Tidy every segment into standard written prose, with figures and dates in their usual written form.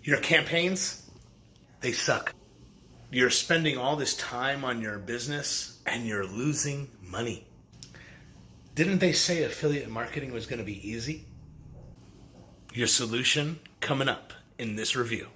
Your campaigns, they suck. You're spending all this time on your business and you're losing money. Didn't they say affiliate marketing was going to be easy? Your solution coming up in this review.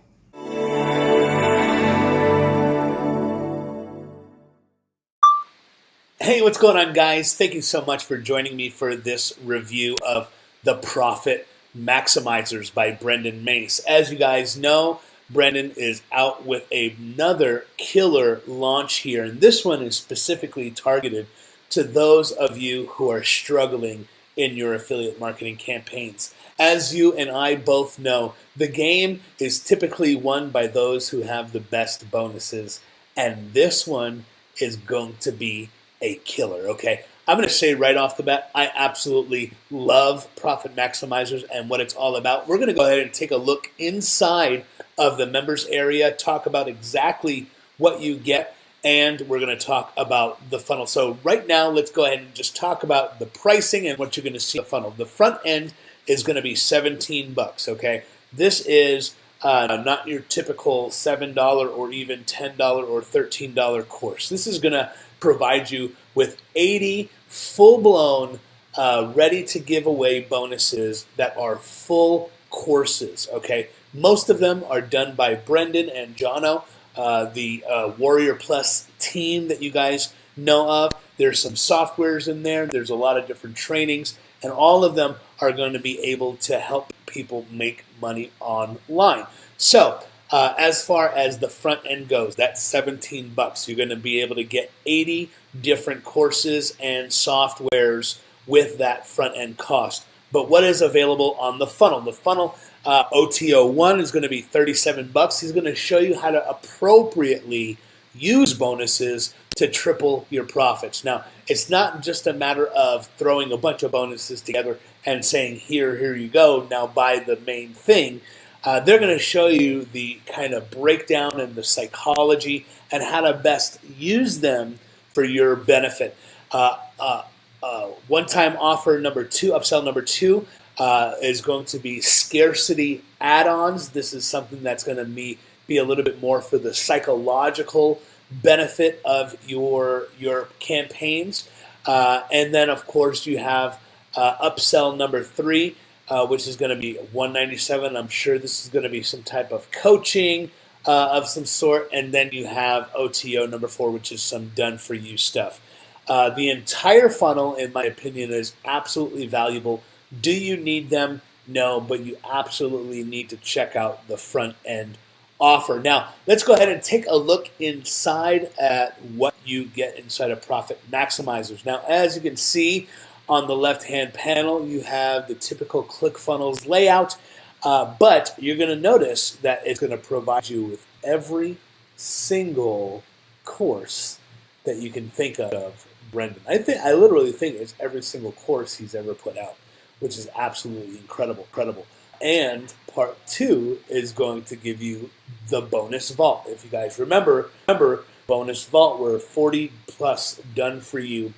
Hey, what's going on, guys? Thank you so much for joining me for this review of The Profit Maximizers by Brendan Mace. As you guys know, Brendan is out with another killer launch here, and this one is specifically targeted to those of you who are struggling in your affiliate marketing campaigns. As you and I both know, the game is typically won by those who have the best bonuses, and this one is going to be a killer, okay? I'm going to say right off the bat, I absolutely love Profit Maximizers and what it's all about. We're going to go ahead and take a look inside of the members area, talk about exactly what you get, and we're going to talk about the funnel. So right now, let's go ahead and just talk about the pricing and what you're going to see in the funnel. The front end is going to be $17, okay? This is not your typical $7 or even $10 or $13 course. This is going to provide you with 80 full-blown, ready-to-give-away bonuses that are full courses, okay? Most of them are done by Brendan and Jono, the Warrior Plus team that you guys know of. There's some softwares in there. There's a lot of different trainings, and all of them are going to be able to help people make money online. So, as far as the front end goes, that's $17. You're going to be able to get 80 different courses and softwares with that front end cost. But what is available on the funnel? The funnel OTO1 is going to be $37. He's going to show you how to appropriately use bonuses to triple your profits. Now, it's not just a matter of throwing a bunch of bonuses together and saying, here you go, now buy the main thing. They're going to show you the kind of breakdown and the psychology and how to best use them for your benefit. One-time offer number 2, upsell number 2, is going to be scarcity add-ons. This is something that's going to be a little bit more for the psychological benefit of your campaigns. And then, of course, you have upsell number 3, which is going to be $197. I'm sure this is going to be some type of coaching of some sort. And then you have OTO number 4, which is some done-for-you stuff. The entire funnel, in my opinion, is absolutely valuable. Do you need them? No, but you absolutely need to check out the front-end offer. Now, let's go ahead and take a look inside at what you get inside of Profit Maximizers. Now, as you can see, on the left-hand panel, you have the typical ClickFunnels layout, but you're going to notice that it's going to provide you with every single course that you can think of, Brendan. I literally think it's every single course he's ever put out, which is absolutely incredible. And part 2 is going to give you the bonus vault. If you guys remember bonus vault were 40 plus done for you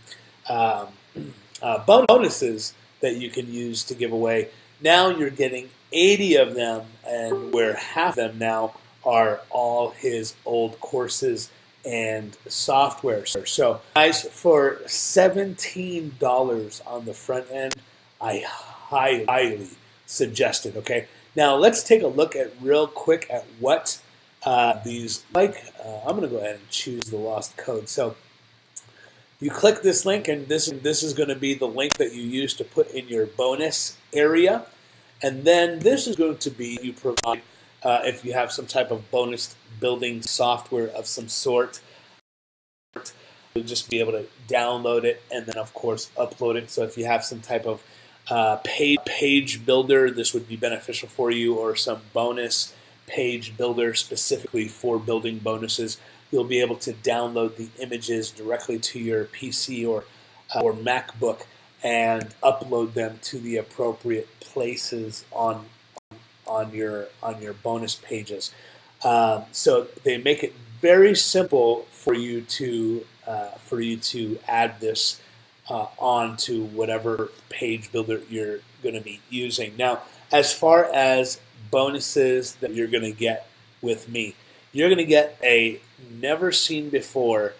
bonuses that you can use to give away. Now you're getting 80 of them, and where half of them now are all his old courses and software. So guys, for $17 on the front end, I highly suggest it, okay? Now let's take a look at real quick at what these like. I'm going to go ahead and choose the lost code. So you click this link, and this is going to be the link that you use to put in your bonus area. And then this is going to be, you provide, if you have some type of bonus building software of some sort, you'll just be able to download it and then, of course, upload it. So if you have some type of page builder, this would be beneficial for you, or some bonus page builder specifically for building bonuses. You'll be able to download the images directly to your PC or MacBook and upload them to the appropriate places on your bonus pages. So they make it very simple for you to add this onto whatever page builder you're going to be using. Now, as far as bonuses that you're going to get with me. You're going to get a never seen before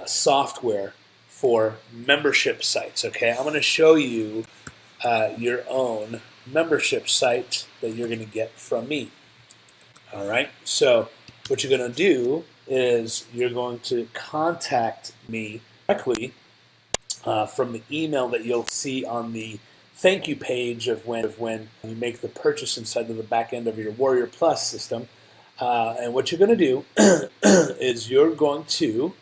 software for membership sites. Okay, I'm going to show you your own membership site that you're going to get from me. All right, so what you're going to do is you're going to contact me directly from the email that you'll see on the thank you page of when you make the purchase inside of the back end of your Warrior Plus system. And what you're going to do is you're going to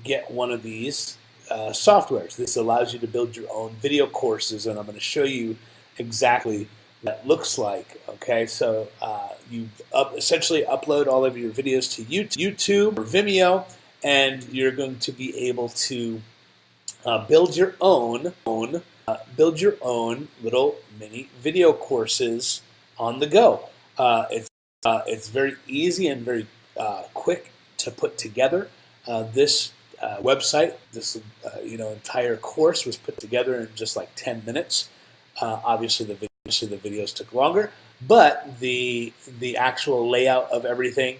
get one of these softwares. This allows you to build your own video courses, and I'm going to show you exactly what that looks like. Okay, so you essentially upload all of your videos to YouTube or Vimeo, and you're going to be able to build your own little mini video courses on the go. It's very easy and very quick to put together. This website, this entire course was put together in just like 10 minutes. Obviously, the videos took longer, but the actual layout of everything,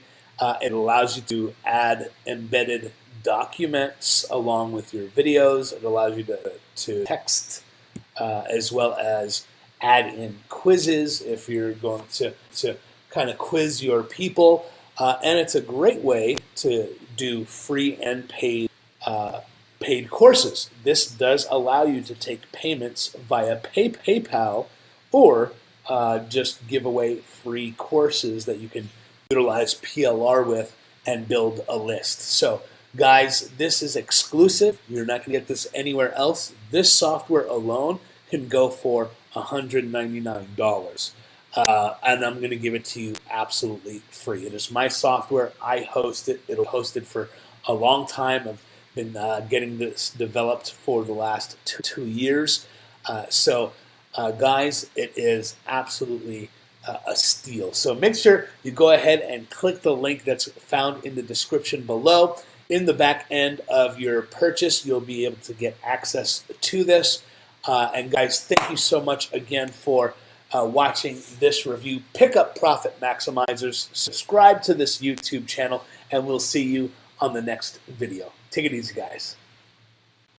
it allows you to add embedded documents along with your videos. It allows you to text as well as add in quizzes if you're going to kind of quiz your people. And it's a great way to do free and paid courses. This does allow you to take payments via PayPal or just give away free courses that you can utilize PLR with and build a list. So guys, this is exclusive. You're not going to get this anywhere else. This software alone can go for $199. And I'm going to give it to you absolutely free. It is my software. I host it. It'll host it for a long time. I've been getting this developed for the last 2 years. Guys, it is absolutely a steal. So make sure you go ahead and click the link that's found in the description below. In the back end of your purchase, you'll be able to get access to this. And guys, thank you so much again for watching this review. Pick up Profit Maximizers, subscribe to this YouTube channel, and we'll see you on the next video. Take it easy, guys.